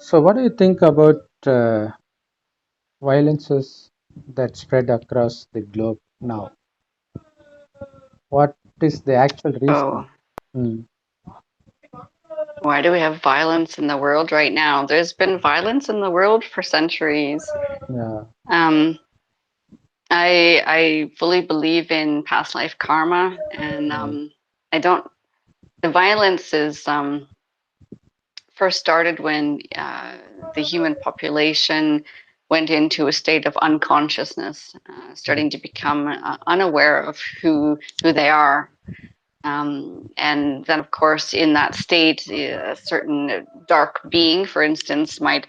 So, what do you think about violences that spread across the globe now? What is the actual reason? Oh, Mm, why do we have violence in the world right now? There's been violence in the world for centuries. yeah. Um, I fully believe in past life karma, and Mm, I don't. The violence is first started when the human population went into a state of unconsciousness, starting to become unaware of who they are. And then, of course, in that state, a certain dark being, for instance, might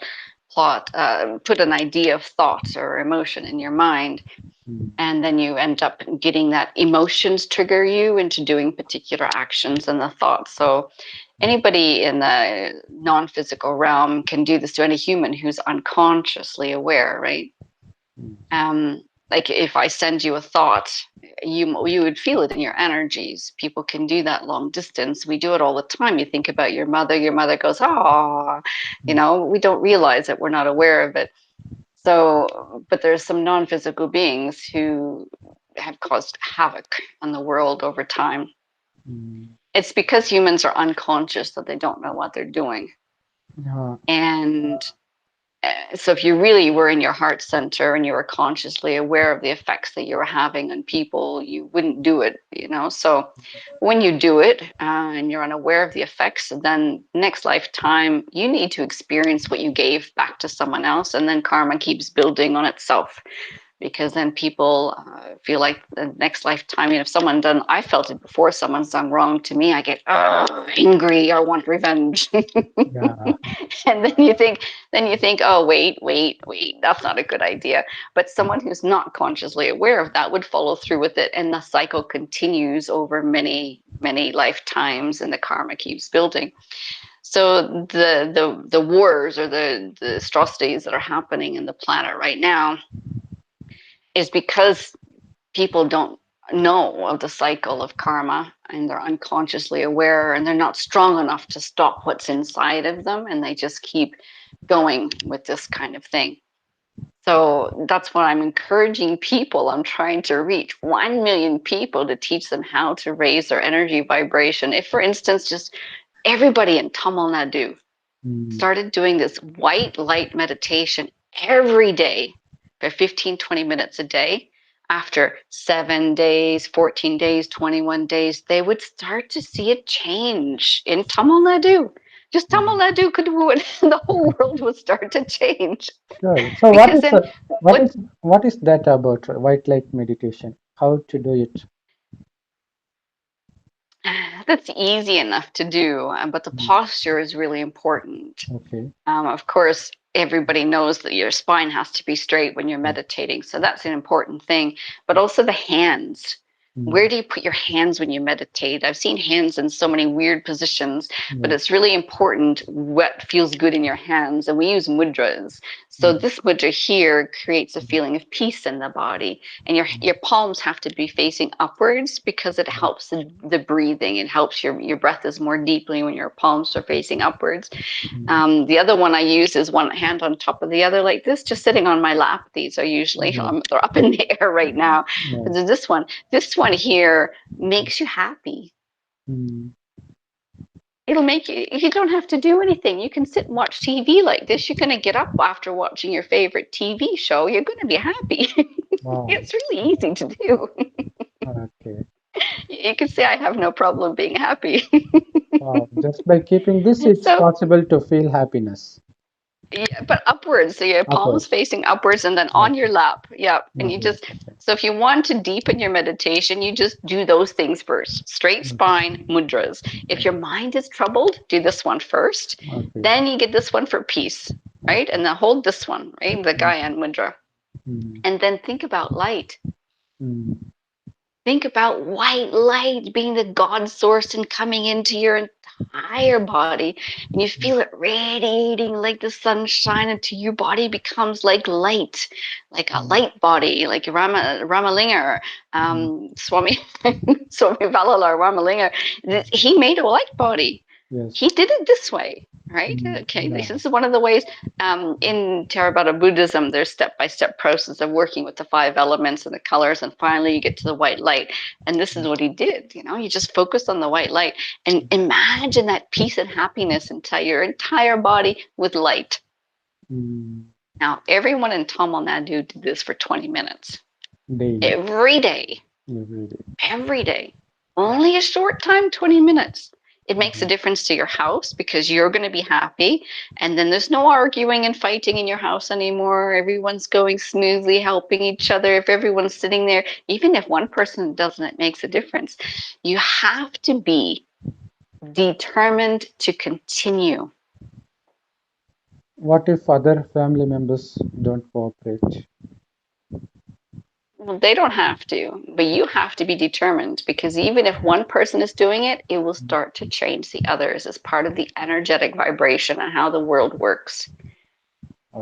put an idea of thought or emotion in your mind, mm, and then you end up getting that emotions trigger you into doing particular actions and the thoughts. So anybody in the non-physical realm can do this to any human who's unconsciously aware, right? mm, um, like if I send you a thought, you would feel it in your energies. People can do that long distance. We do it all the time. You think about your mother. Your mother goes, "Ah," mm, we don't realize that we're not aware of it. So, but there's some non-physical beings who have caused havoc on the world over time. mm. It's because humans are unconscious that they don't know what they're doing. Yeah. And so if you really were in your heart center and you were consciously aware of the effects that you were having on people, you wouldn't do it. So when you do it and you're unaware of the effects, then next lifetime you need to experience what you gave back to someone else, and then karma keeps building on itself, because then people feel like the next lifetime, if someone done, I felt it before, someone's done wrong to me, I get angry, I want revenge. Yeah. And then you think, oh, wait, that's not a good idea. But someone who's not consciously aware of that would follow through with it, and the cycle continues over many, many lifetimes, and the karma keeps building. So the wars or the atrocities that are happening in the planet right now is because people don't know of the cycle of karma, and they're unconsciously aware, and they're not strong enough to stop what's inside of them, and they just keep going with this kind of thing. So that's what I'm encouraging people. I'm trying to reach 1 million people to teach them how to raise their energy vibration. If, for instance, just everybody in Tamil Nadu Mm, started doing this white light meditation every day for 15, 20 minutes a day, after 7 days, 14 days, 21 days, they would start to see a change in Tamil Nadu. Just Tamil mm. Nadu could do it, the whole world would start to change. Sure. So, Because then, what what is what is that about white light meditation? How to do it? that's easy enough to do, but the Mm, posture is really important. okay. Of course, everybody knows that your spine has to be straight when you're Yeah. meditating. So that's an important thing. But also the hands. Where Mm, do you put your hands when you meditate? I've seen hands in so many weird positions, but yeah. it's really important what feels good in your hands. And we use mudras. So Mm, this mudra here creates a feeling of peace in the body. And your palms have to be facing upwards, because it mm, helps the breathing. It helps your breath is more deeply when your palms are facing upwards. mm, The other one I use is one hand on top of the other, like this, just sitting on my lap. These are usually yeah. they're up in the air right now. Yeah. But this one here makes you happy. Mm, It'll make you. You don't have to do anything. You can sit and watch TV like this. You're going to get up after watching your favorite TV show. You're going to be happy. wow. It's really easy to do. Okay. You can say I have no problem being happy. Wow. Just by keeping this, it's So possible to feel happiness yeah, but upwards. So your palms upwards. facing upwards and then on your Okay. lap. Yeah. And you Okay. just, Okay. so if you want to deepen your meditation, you just do those things first. Straight spine, mudras. If your Okay. mind is troubled, do this one first. Okay. Then you get this one for peace, right? Okay. And then hold this one, right? The Mm, Gyan mudra. mm, And then think about light. mm, Think about white light being the God source and coming into your entire body. And you mm, feel it radiating like the sunshine until your body becomes like light, like a mm, light body, like Ramalinga, mm, Swami, Swami Valala Ramalinga. He made a light body. Yes. He did it this way, right? Okay, Yeah. this is one of the ways. In Theravada Buddhism, there's step-by-step process of working with the five elements and the colors, and finally you get to the white light. And this is what he did. He just focused on the white light and imagine that peace and happiness into your entire body with light. Mm, Now, everyone in Tamil Nadu did this for 20 minutes daily, every day. every day. Every day. Only a short time, 20 minutes. It makes a Mhm. difference to your house because you're going to be happy. And then there's no arguing and fighting in your house anymore. Everyone's going smoothly, helping each other. If everyone's sitting there, even if one person doesn't, it makes a difference. You have to be determined to continue. What if other family members don't cooperate? Well, they don't have to, but you have to be determined because even if one person is doing it, it will start to change the others as part of the energetic vibration and how the world works.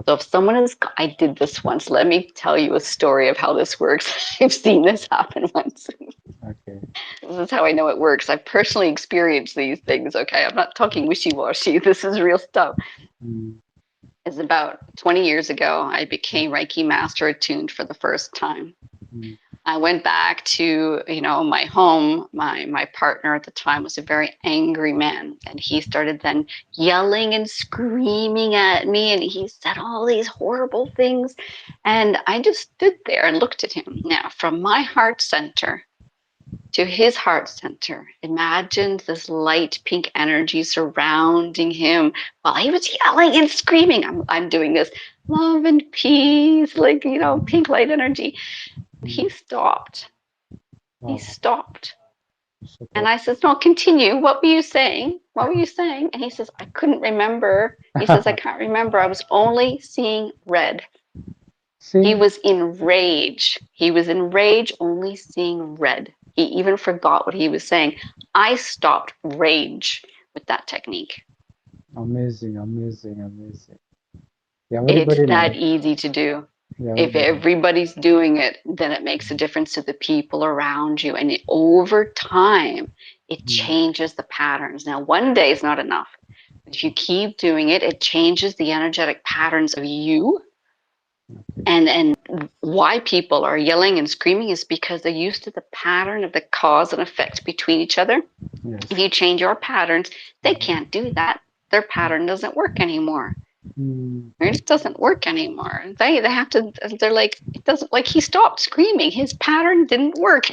So Okay. if someone is, I did this once. Let me tell you a story of how this works. I've seen this happen once. Okay. This is how I know it works. I've personally experienced these things. Okay, I'm not talking wishy-washy. This is real stuff. Mm, It's about 20 years ago. I became Reiki master attuned for the first time. mm, I went back to, my home. My partner at the time was a very angry man, and he started then yelling and screaming at me, and he said all these horrible things. And I just stood there and looked at him. Now, from my heart center to his heart center, imagine this light pink energy surrounding him while he was yelling and screaming. I'm doing this love and peace, like, pink light energy. mm. He stopped. He Wow. stopped. And Super. I says, no, continue. What were you saying? What were you saying? And he says, I couldn't remember. He says, I can't remember. I was only seeing red. He See, was in rage. He was in rage, only seeing red. He even forgot what he was saying. I stopped rage with that technique. amazing, amazing, amazing. It's Everybody that knows. easy to do. If Everybody. everybody's doing it, then it makes a difference to the people around you. And over time, it Mm, changes the patterns. Now, one day is not enough. If you keep doing it, it changes the energetic patterns of you. okay. And why people are yelling and screaming is because they're used to the pattern of the cause and effect between each other. If Yes. you change your patterns, they can't do that. Their pattern doesn't work anymore. Mm, It doesn't work anymore. They have to. They're like, it doesn't, like, he stopped screaming. His pattern didn't work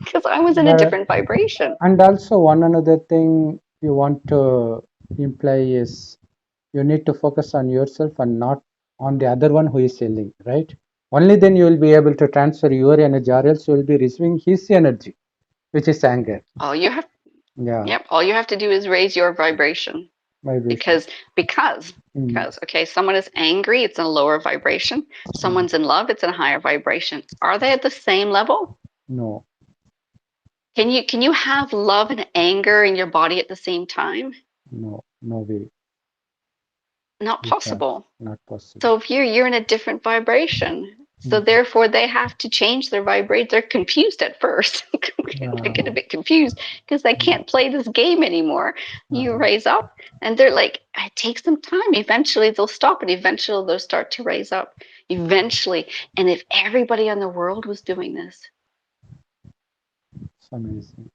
because I was in a but different vibration. and also one another thing you want to imply is you need to focus on yourself and not on the other one who is selling, right? Only then you will be able to transfer your energy, or else you will be receiving his energy, which is anger. All you have, Yeah, yep, all you have to do is raise your vibration vibration. because because Mm, because okay, someone is angry, it's in a lower vibration. mm, Someone's in love, it's in a higher vibration. Are they at the same level? no, Can you have love and anger in your body at the same time? no, no way. Not You can't. possible. Not possible. So if you're in a different vibration, so Mm, therefore they have to change their vibrate. They're confused at first. They get a uh, bit confused because they mm, can't play this game anymore. You uh, raise up, and they're like, it takes them time. Eventually they'll stop, and eventually they'll start to raise up. Eventually, and if everybody in the world was doing this, it's amazing.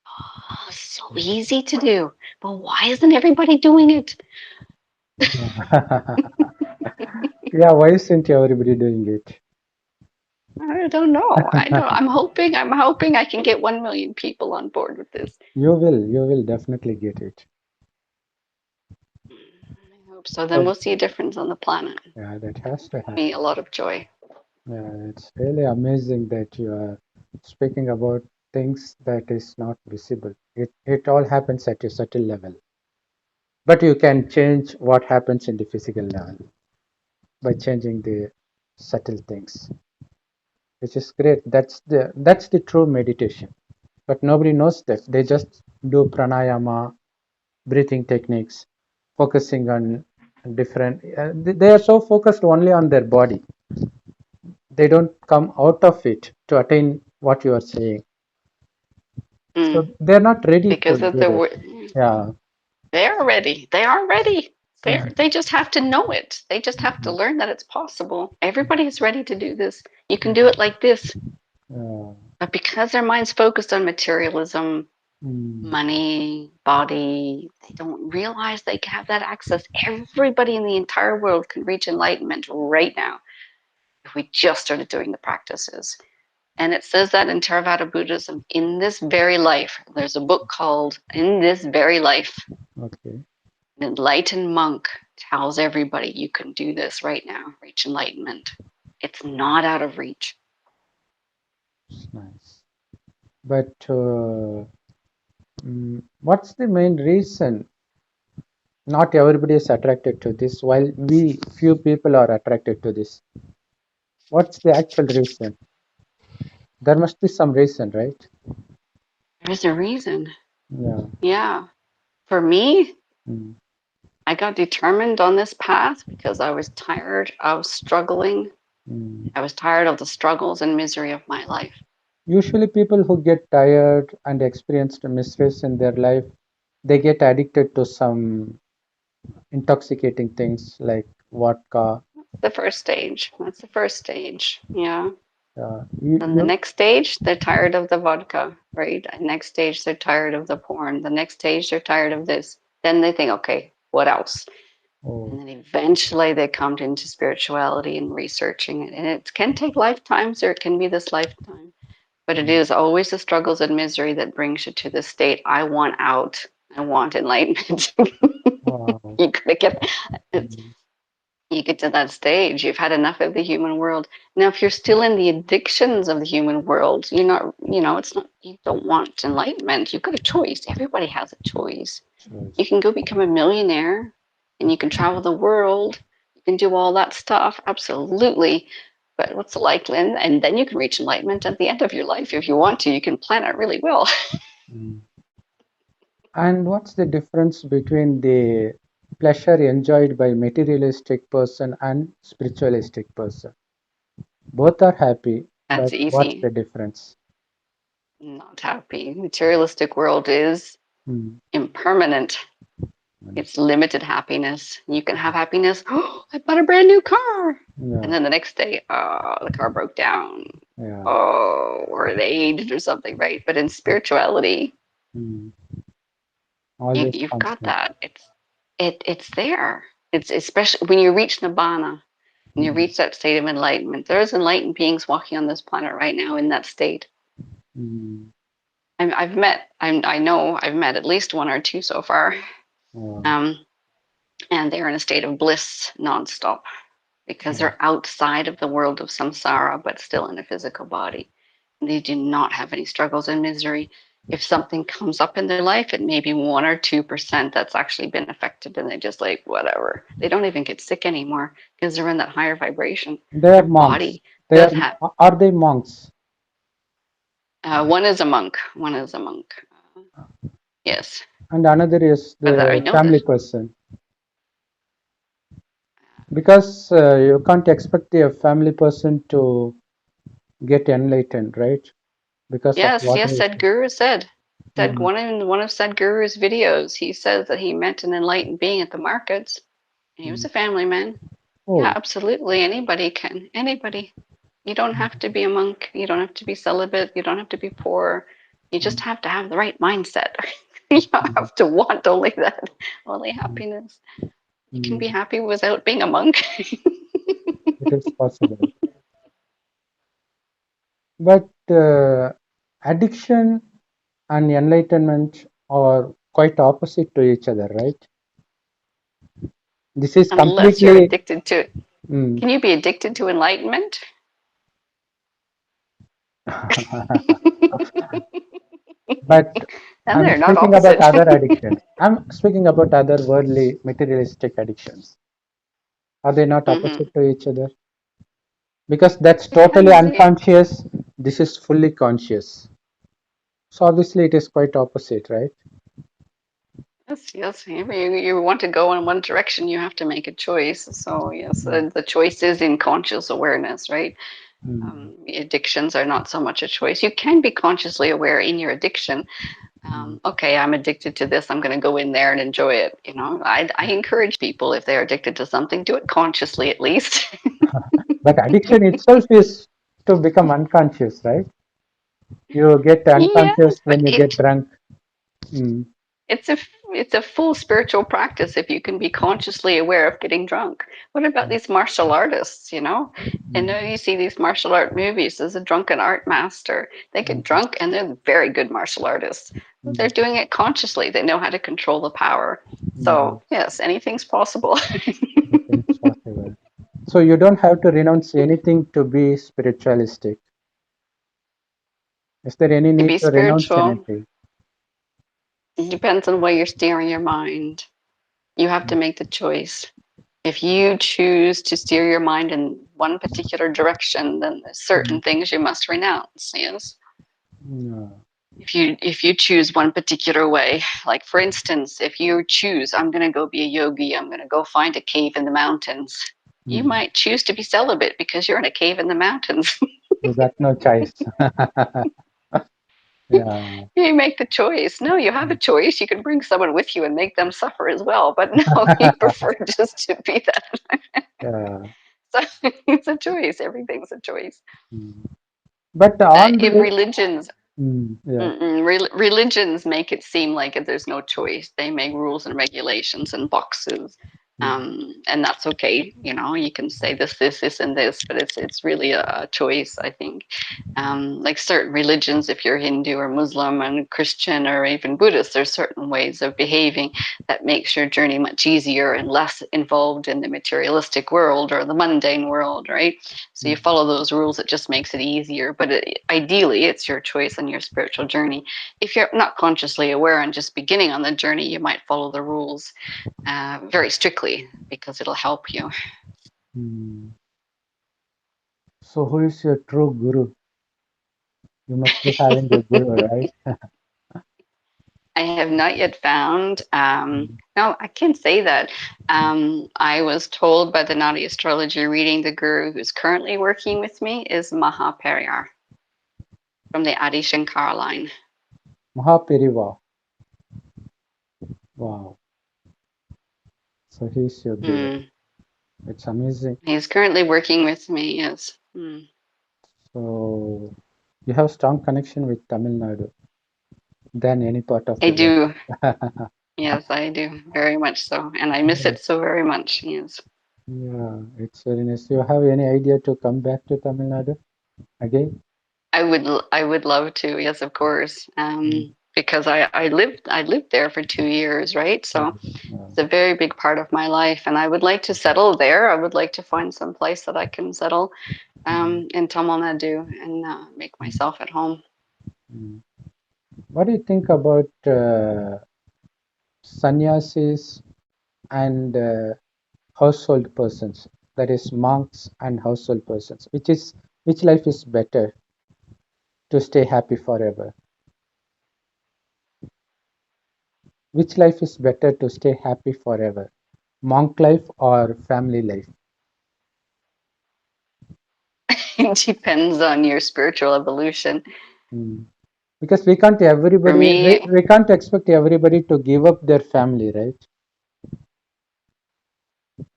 oh, so easy to do. But why isn't everybody doing it? Yeah. Yeah, why isn't everybody doing it? I don't know. I don't. I'm hoping I can get 1 million people on board with this. You will definitely get it. I hope so. Then So, we'll see a difference on the planet. yeah, that has to Me happen. a lot of joy. Yeah, it's really amazing that you are speaking about things that is not visible. It all happens at a subtle level, but you can change what happens in the physical level by changing the subtle things, which is great. That's the true meditation. But nobody knows that. They just do pranayama, breathing techniques, focusing on different. They are so focused only on their body. They don't come out of it to attain what you are saying. Mm. So they're not ready to Because of do the that. Yeah. They are ready. They are ready. Mhm. They just have to know it. They just have to Mhm. learn that it's possible. Everybody is ready to do this. You can do it like this. Yeah. But because their mind's focused on materialism, Mm. money, body, they don't realize they have that access. Everybody in the entire world can reach enlightenment right now if we just started doing the practices. And it says that in Theravada Buddhism, in this very life. There's a book called In This Very Life. Okay. An enlightened monk tells everybody you can do this right now, reach enlightenment. It's not out of reach. It's nice. But what's the main reason not everybody is attracted to this, while we few people are attracted to this? What's the actual reason? There must be some reason, right? There's a reason. Yeah. Yeah. For me, Mm. I got determined on this path because I was tired. I was struggling. Mm. I was tired of the struggles and misery of my life. Usually, people who get tired and experienced miseries in their life, they get addicted to some intoxicating things like vodka. The first stage. That's the first stage. Yeah. You, Then the you, next stage, they're tired of the vodka, right? Next stage, they're tired of the porn. The next stage, they're tired of this. Then they think, okay, what else? oh, And then eventually they come into spirituality and researching it. And it can take lifetimes or it can be this lifetime. But it mm, is always the struggles and misery that brings you to this state. I want out. I want enlightenment. wow. You gotta get it's Mm, you get to that stage, you've had enough of the human world. Now, if you're still in the addictions of the human world, you're not, it's not, you don't want enlightenment. You've got a choice. Everybody has a choice. You choice. can go become a millionaire and you can travel the world. You can do all that stuff. Absolutely. But what's the likelihood? And then you can reach enlightenment at the end of your life if you want to. You can plan it really well. Mm. And what's the difference between the pleasure enjoyed by materialistic person and spiritualistic person? Both are happy, That's but what's easy. the difference? Not happy. Materialistic world is Mm. impermanent. It's limited happiness. You can have happiness. Oh, I bought a brand new car. And Yeah, then the next day, oh, the car broke down. yeah. Oh, or it aged or something, right? But in spirituality, Mm. Always you've got constant. that. It's there. It's especially when you reach nibbana and you Mm. reach that state of enlightenment. There's enlightened beings walking on this planet right now in that state. Mm. I know I've met at least one or two so far. Wow. Um, and they're in a state of bliss nonstop because Yeah. they're outside of the world of samsara, but still in a physical body. And they do not have any struggles and misery. If something comes up in their life, it may be 1 or 2% that's actually been affected, and they just like whatever. They don't even get sick anymore because they're in that higher vibration. They Their are monks. body They does have. are they monks? One is a monk. One is a monk. Yes, And another is but I the know family that. person. Because you can't expect a family person to get enlightened, right? Because of Yes, what yes, he Sadhguru said mm. one of Sadhguru's videos, he says that he met an enlightened being at the markets. And he was Mm. a family man. Yeah, Oh, absolutely. Anybody can. Anybody. You don't have to be a monk. You don't have to be celibate. You don't have to be poor. You just mm. have to have the right mindset. You don't Mm. have to want only that, only Mm. happiness. You can be Mm. happy without being a monk. It is possible. But addiction and enlightenment are quite opposite to each other, right? This is Unless you're completely. addicted to it. Mm. Can you be addicted to enlightenment? But Then I'm they're not speaking about opposite. other addictions. I'm speaking about other worldly materialistic addictions. Are they not Hmm. opposite to each other? Because that's totally Depends. Yeah. unconscious. This is fully conscious. So obviously it is quite opposite, right? Yes, yes. If you want to go in one direction, you have to make a choice. So yes, Mm. the choice is in conscious awareness, right? Mm. Addictions are not so much a choice. You can be consciously aware in your addiction, mm. Okay, I'm addicted to this. I'm going to go in there and enjoy it. I encourage people, if they're addicted to something, do it consciously at least. But addiction itself is to become unconscious, right? You get unconscious Yes, but when you get drunk. Mm, it's a it's a full spiritual practice if you can be consciously aware of getting drunk. What about mm, these martial artists, And mm, now you see these martial art movies. There's a drunken art master. They get mm, drunk and they're very good martial artists. They're mm, doing it consciously. They know how to control the power. mm. So, yes, anything's possible. Everything is possible. So you don't have to renounce anything to be spiritualistic. Is there any To need be to renounce spiritual, anything? it depends on where you're steering your mind. You have to make the choice. If you choose to steer your mind in one particular direction, then there's Mm, certain things you must renounce. Yes. mm, If you choose one particular way, like for instance, if you choose, I'm going to go be a yogi, I'm going to go find a cave in the mountains, you mm. might choose to be celibate because you're in a cave in the mountains. You got no choice. Yeah. You make the choice. No, you have a choice. You can bring someone with you and make them suffer as well. But no, you prefer just to be that. Yeah. So it's a choice. Everything's a choice. Mm. But on If the religions yeah. Religions make it seem like there's no choice. They make rules and regulations and boxes, Mm, and that's okay. You can say this, and this, but it's really a choice. I think, like certain religions, if you're Hindu or Muslim and Christian or even Buddhist, there's certain ways of behaving that makes your journey much easier and less involved in the materialistic world or the mundane world, right? So you mm, follow those rules, it just makes it easier. But ideally, it's your choice on your spiritual journey. If you're not consciously aware and just beginning on the journey, you might follow the rules very strictly because it'll help you. mm. So who is your true guru? You must be having a guru, right? I have not yet found. Mm. No, I can't say that. I was told by the Nadi astrology reading the guru who's currently working with me is Mahaperiyar from the Adi Shankara line. Mahaperiva. Wow. So he's your guru. Mm. It's amazing. He's currently working with me. Yes. Mm. So you have strong connection with Tamil Nadu than any part of I the world. do. Yes, I do. Very much so. And I miss Yeah, it so very much. Yes. yeah, it's very nice. You have any idea to come back to Tamil Nadu again? I would love to. Yes, of course. Mm, Because I lived there for 2 years, right? yeah, So yeah, it's a very big part of my life, and I would like to settle there. I would like to find some place that I can settle mm, in Tamil Nadu and make mm, myself at home. mm. What do you think about sannyasis and household persons? That is monks and household persons. Which life is better to stay happy forever? Which life is better to stay happy forever? Monk life or family life? It depends on your spiritual evolution. Mm. Because For me, we can't expect everybody to give up their family, right?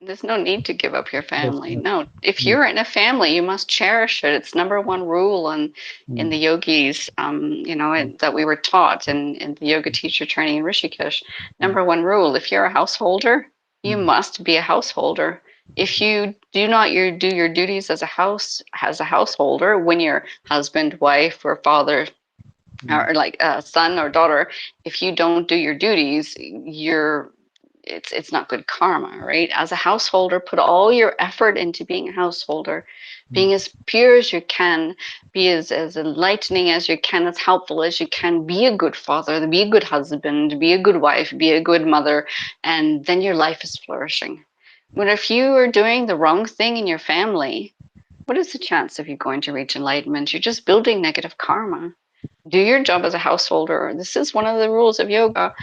there's no need to give up your There's family. no, No, if mm, you're in a family, you must cherish it. It's number one rule in the mm, yogis, mm, that we were taught in the yoga teacher training in Rishikesh. mm, Number one rule: if you're a householder, you mm, must be a householder. If you do not do your duties as a householder, when you're husband, wife, or father, mm, or like a son or daughter, if you don't do your duties, it's not good karma, right? As a householder, put all your effort into being a householder, mm, being as pure as you can, be as enlightening as you can, as helpful as you can, be a good father, be a good husband, be a good wife, be a good mother, and then your life is flourishing. When if you are doing the wrong thing in your family, what is the chance of you going to reach enlightenment? You're just building negative karma. Do your job as a householder. This is one of the rules of yoga.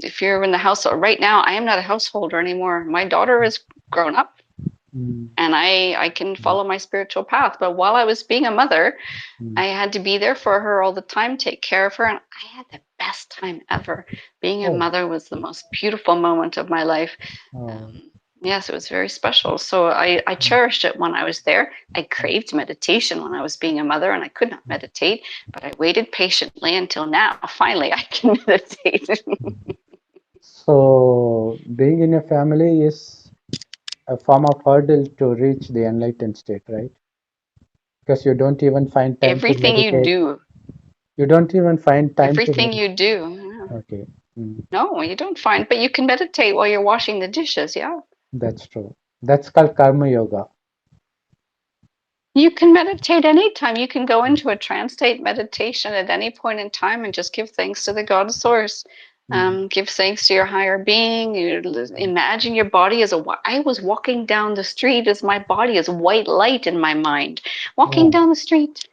If you're in the household right now, I am not a householder anymore. My daughter is grown up, mm, and I can mm, follow my spiritual path. But while I was being a mother, mm, I had to be there for her all the time, take care of her, and I had the best time ever. Being a Oh, mother was the most beautiful moment of my life. oh, Yes, it was very special. So I cherished it when I was there. I craved meditation when I was being a mother, and I could not meditate, but I waited patiently until now. Finally, I can meditate. so being in a family is a form of hurdle to reach the enlightened state, right? Because you don't even find time to Everything you meditate. do, You don't even find time to everything meditate. you do. Okay, No, you don't find, but you can meditate while you're washing the dishes. Yeah. that's true. That's called karma yoga. You can meditate anytime. You can go into a trance state meditation at any point in time and just give thanks to the God source. Mm, Give thanks to your higher being. You imagine your body as a. I was walking down the street as my body is white light in my mind. Walking wow. down the street.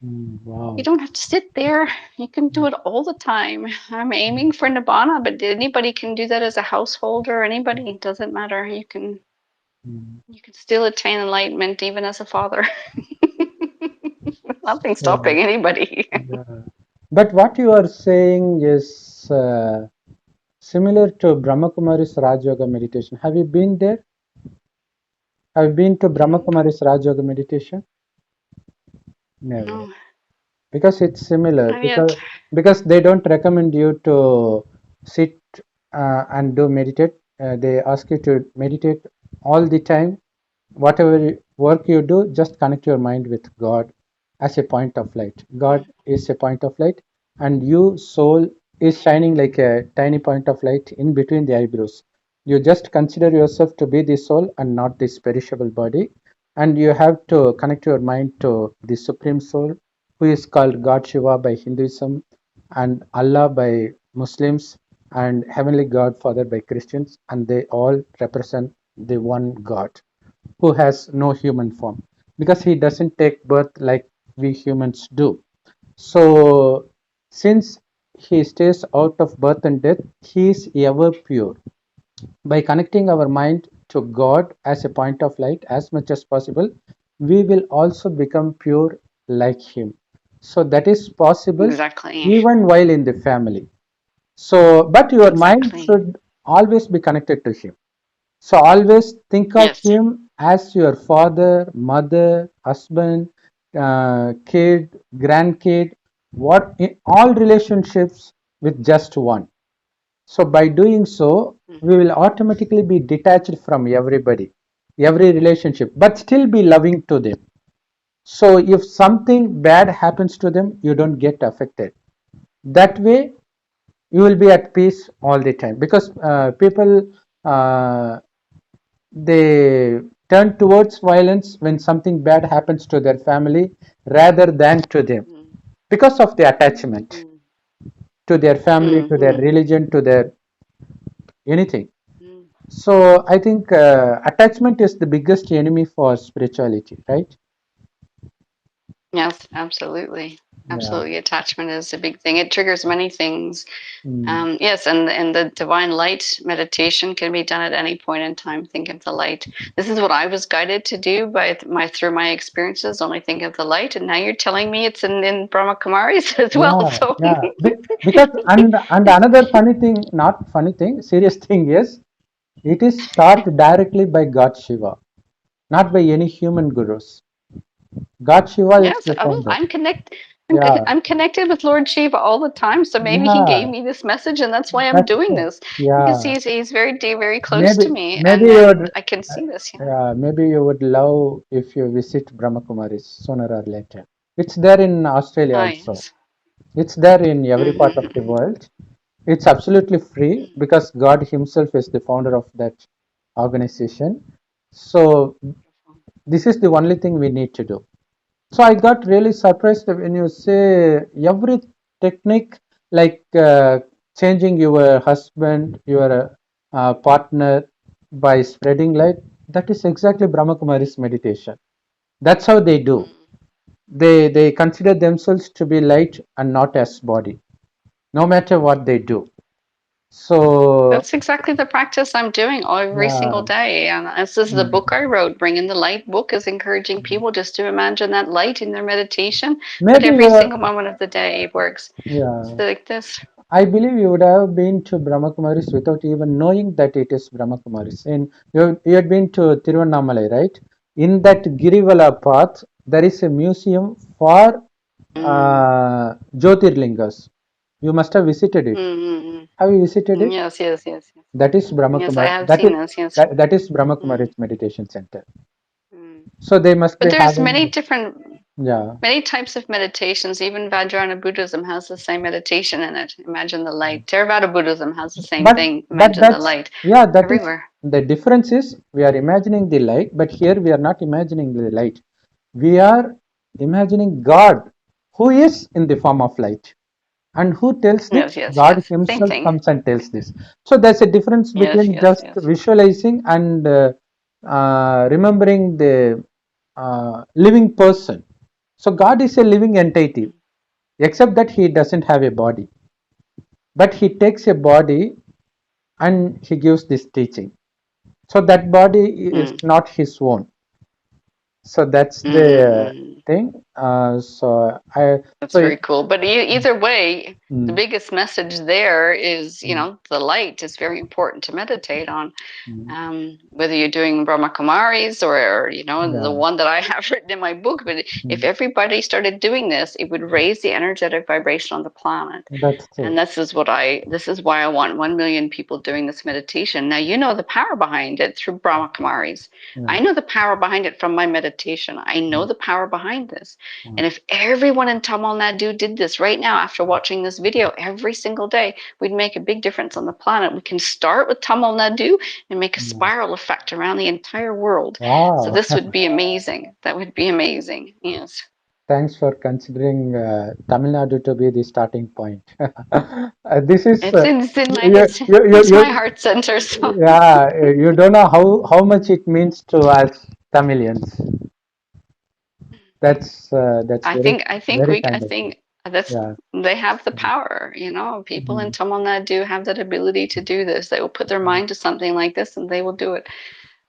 You Wow. don't have to sit there. You can do it all the time. I'm aiming for Nibbana, but anybody can do that as a householder. Anybody, it doesn't matter. Mm. You can still attain enlightenment even as a father. Nothing So, stopping anybody. yeah. But what you are saying is similar to Brahma Kumari's Raj Yoga meditation. Have you been there? Have you been to Brahma No, Kumari's Raj Yoga meditation? Never. no, Because it's similar. not yet. Because they don't recommend you to sit and do meditate. They ask you to meditate all the time. Whatever work you do, just connect your mind with God as a point of light. God is a point of light, and you, soul, is shining like a tiny point of light in between the eyebrows. You just consider yourself to be the soul and not this perishable body, and you have to connect your mind to the Supreme Soul, who is called God Shiva by Hinduism, and Allah by Muslims, and Heavenly God Father by Christians, and they all represent the one God who has no human form because he doesn't take birth like we humans do. So, since he stays out of birth and death, he is ever pure. By connecting our mind to God as a point of light as much as possible, we will also become pure like him. So, that is possible Exactly. even while in the family. So, but your mind Exactly. should always be connected to him. So always think of Yes. him as your father, mother, husband, kid, grandkid, what in all relationships with just one. So by doing so, we will automatically be detached from everybody, every relationship, but still be loving to them. So if something bad happens to them, you don't get affected. That way, you will be at peace all the time because people they turn towards violence when something bad happens to their family rather than to them because of the attachment Mm-hmm. to their family, to their Mm-hmm. religion, to their anything. So I think attachment is the biggest enemy for spirituality, right? Yes, absolutely. Yeah. Absolutely. Attachment is a big thing. It triggers many things. Mm. Yes, and the divine light meditation can be done at any point in time. Think of the light. This is what I was guided to do by my through my experiences. Only think of the light, and now you're telling me it's in Brahma Kumaris as well. Yeah, So yeah. Because and another funny thing, not funny thing, serious thing is it is taught directly by God Shiva, not by any human gurus. God Shiva is yes, the oh, founder. I'm Yeah, I'm connected with Lord Shiva all the time. So maybe he gave yeah, me this message, and that's why I'm that's doing this because yeah. he's very close Maybe to me, maybe and you would I can see this. Yeah. maybe you would love if you visit Brahma Kumaris sooner or later. It's there in Australia Ah, also. yes. It's there in every part of the Mm-hmm, world. It's absolutely free mm-hmm. because God Himself is the founder of that organization. So Beautiful. this is the only thing we need to do. So I got really surprised when you say every technique like changing your husband, your partner by spreading light. That is exactly Brahma Kumari's meditation. That's how they do. They consider themselves to be light and not as body, no matter what they do. So That's exactly the practice I'm doing every single yeah, day. And this is the mm, book I wrote, Bring in the Light book, is encouraging people just to imagine that light in their meditation. But maybe every your single moment of the day works. yeah. It's like this. I believe you would have been to Brahmakumaris without even knowing that it is Brahmakumaris. And you had been to Tiruvannamalai, right? In that Girivala path, there is a museum for Mm. Jyotirlingas. You must have visited it. Mm-hmm. Have you visited it? Yes, yes, yes, yes. That is Yes, I Brahmakumar. have seen this. Yes. That is Mm. Brahmakumari's meditation center. Mm. So they must But be there's having, yeah. many types of meditations. Even Vajrayana Buddhism has the same meditation in it. Imagine the light. Theravada Buddhism has the same thing. But Imagine the that's, light yeah, that is everywhere. the difference is we are imagining the light, but here we are not imagining the light. We are imagining God who is in the form of light. And who tells Yes, this? yes, God yes. Same Himself thing. comes and tells this. So there's a difference Yes, between yes, just yes. visualizing and remembering the living person. So God is a living entity, except that He doesn't have a body, but He takes a body and He gives this teaching. So that body is Mm. not His own. So that's the Mm-mm-mm. thing. That's So very cool. But either way, the mm, biggest message there is, mm, the light is very important to meditate on. mm, Whether you're doing Brahma Kumaris or the yeah, one that I have written in my book. But if mm, everybody started doing this, it would raise the energetic vibration on the planet. that's And true. this is why I want 1 million people doing this meditation. Now you know the power behind it through Brahma Kumaris. Yeah. I know the power behind it from my meditation. I know Mm, the power behind this. mm, And if everyone in Tamil Nadu did this right now after watching this video every single day, we'd make a big difference on the planet. We can start with Tamil Nadu and make a mm. spiral effect around the entire world. So Wow. this would be amazing. That would be amazing. Yes. Thanks for considering Tamil Nadu to be the starting point. This is It's my heart center. So yeah, you don't know how much it means to us Tamilians. That's very I kind of you. think that's Yeah. they have the Mm, power. People in mm, Tamil Nadu have that ability to do this. They will put their mind to something like this and they will do it.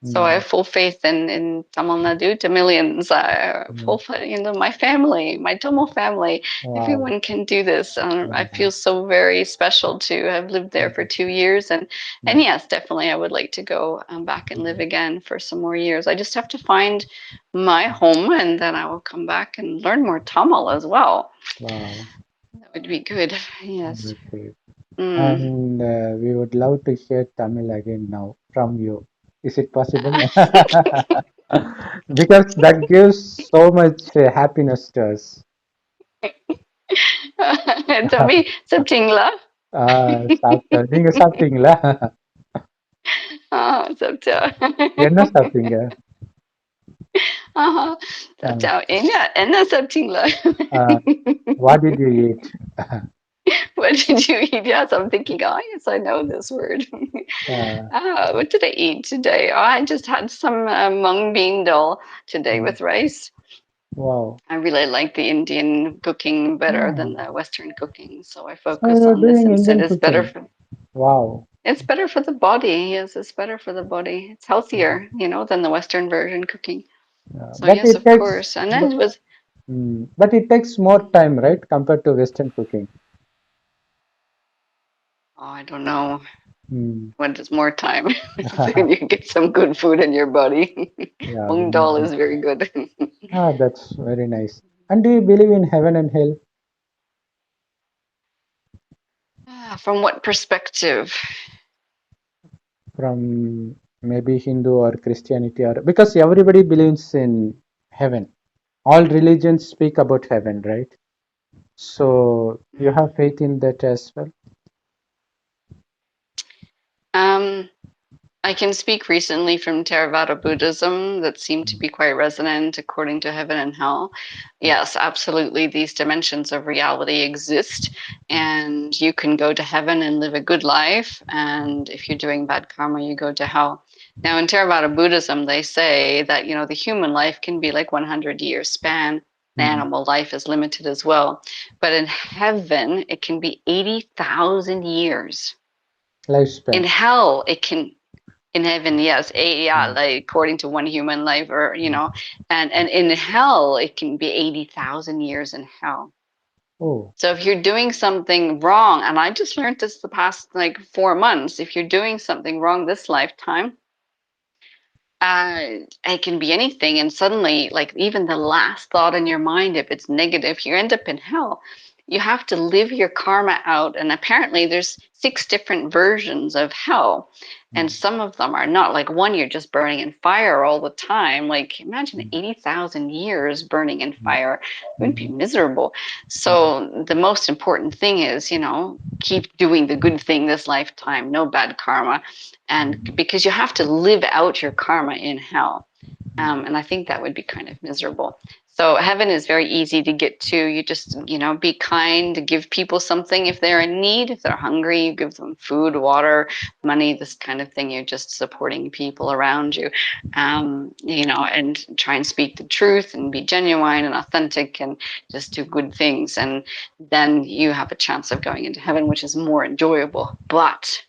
So I mm, have full faith in Tamil Nadu to millions. mm. My family, my Tamil family, Wow. everyone can do this. I Yeah. feel so very special to have lived there for 2 years, and Mm, yes, definitely, I would like to go back and live again for some more years. I just have to find my home, and then I will come back and learn more Tamil as well. wow. That would be good. Yes. Okay. Mm. And we would love to hear Tamil again now from you. Is it possible? Because that gives so much happiness to us. தம்பி சாப்பிட்டீங்களா சாப்பிட்டேன். நீங்க சாப்பிட்டீங்களா? சாப்பிட்டா என்ன சாப்பிட்டீங்க? ஆஹா, Uh, சாப்பிட்டா என்ன என்ன சாப்பிட்டீங்களா uh, what did you eat? What did you eat? Yes, I'm thinking, oh, yes, I know this word. Uh, What did I eat today? Oh, I just had some mung bean dal today mm, with rice. wow. I really like the Indian cooking better than Oh, the Western cooking, so I so focus you're on this doing instead. Indian cooking. Wow. It's better for the body. Yes, it's better for the body. It's healthier, than the Western version cooking. So But yes, it of takes, course. And then it was, but it takes more time, right, compared to Western cooking. oh, I don't know. Mm. When there's more time, then you get some good food in your body. Yeah, we Mung need dal it. is very good. That's very nice. And do you believe in heaven and hell From what perspective? from maybe Hindu or Christianity or because everybody believes in heaven. All religions speak about heaven, right? So you have Mm. faith in that as well? Um, I can speak recently from Theravada Buddhism that seemed to Mm, be quite resonant according to heaven and hell. mm, Yes, absolutely. These dimensions of reality exist, mm, and you can go to heaven and live a good life. And if you're doing bad karma, you go to hell. Now, in Theravada Buddhism, they say that, the human life can be like 100 years span. The mm. animal life is limited as well. But in heaven, it can be 80,000 years. In Lifespan. hell, it can in heaven, yes, yeah, Mm, like according to one human life, or mm. and in hell, it can be 80,000 years in hell. Oh. So if you're doing something wrong, and I just learned this the past like 4 months, if you're doing something wrong this lifetime, it can be anything, and suddenly, like even the last thought in your mind, if it's negative, you end up in hell. You have to live your karma out, and apparently there's 6 different versions of hell, and Mm, some of them are not. Like one, you're just burning in fire all the time. Like imagine mm, 80,000 years burning in mm, fire. It would be mm, miserable. mm, So the most important thing is, keep doing the good thing this lifetime, no bad karma, and mm, because you have to live out your karma in hell. mm, And I think that would be kind of miserable. So heaven is very easy to get to. You just, be kind, give people something if they're in need. If they're hungry, you give them food, water, money, this kind of thing. You're just supporting people around you, and try and speak the truth and be genuine and authentic and just do good things. And then you have a chance of going into heaven, which is more enjoyable. But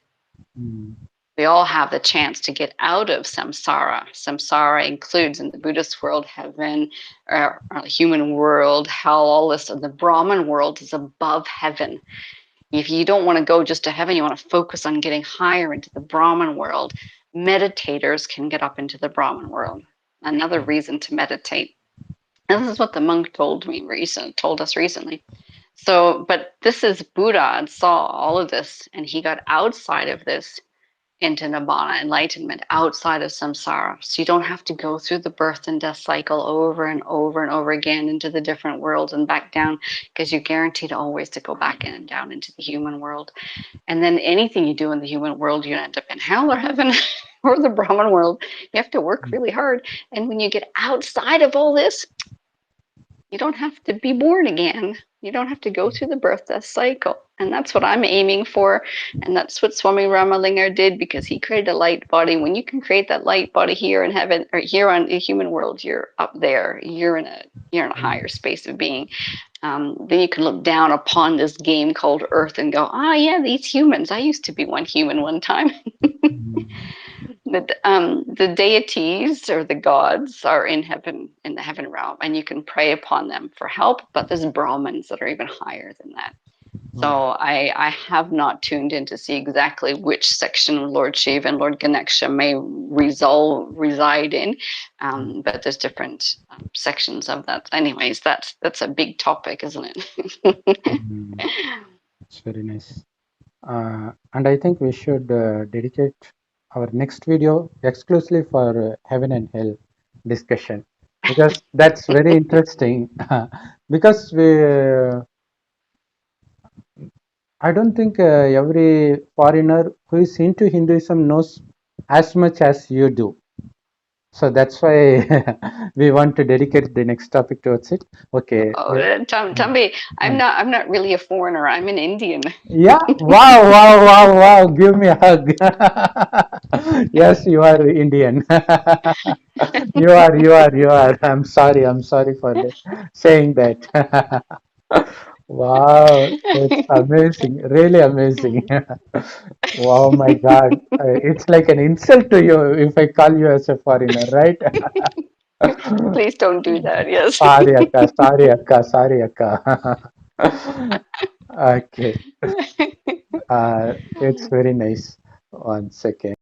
mm, we all have the chance to get out of samsara. Samsara includes in the Buddhist world heaven, or the human world, hell, all this. And the Brahman world is above heaven. If you don't want to go just to heaven, you want to focus on getting higher into the Brahman world. Meditators can get up into the Brahman world. Another reason to meditate. And this is what the monk told us recently. So, but this is Buddha and saw all of this, and he got outside of this into nibbana, enlightenment, outside of samsara. So you don't have to go through the birth and death cycle over and over and over again into the different worlds and back down, because you're guaranteed always to go back in and down into the human world. And then anything you do in the human world, you end up in hell or heaven or the Brahman world. You have to work mm, really hard. And when you get outside of all this, you don't have to be born again. You don't have to go through the birth death cycle. And that's what I'm aiming for. And that's what Swami Ramalinga did, because he created a light body. When you can create that light body here in heaven, or here on the human world, you're up there. You're in a higher space of being. Then you can look down upon this game called Earth and go, ah, yeah, these humans. I used to be one human one time. mm, The deities or the gods are in heaven, in the heaven realm, and you can pray upon them for help. But there's Brahmins that are even higher than that. oh, So I have not tuned in to see exactly which section Lord Shiva and Lord Ganesha may reside in, mm, but there's different sections of that. Anyways, that's a big topic, isn't it? mm. It's very nice. And I think we should dedicate our next video exclusively for heaven and hell discussion, because that's very interesting. Because I don't think every foreigner who is into Hinduism knows as much as you do. So that's why we want to dedicate the next topic towards it. Okay. Oh, Tambi, I'm not really a foreigner. I'm an Indian. Yeah. Wow. Wow. Wow. Wow. Give me a hug. Yes, you are Indian. You are. You are. You are. I'm sorry. I'm sorry for saying that. Wow. That's amazing. Really amazing. Wow, my God. It's like an insult to you if I call you as a foreigner, right? Please don't do that. Yes. Sorry, Akka. Sorry, Akka. Sorry, Akka. Okay. It's very nice. One second.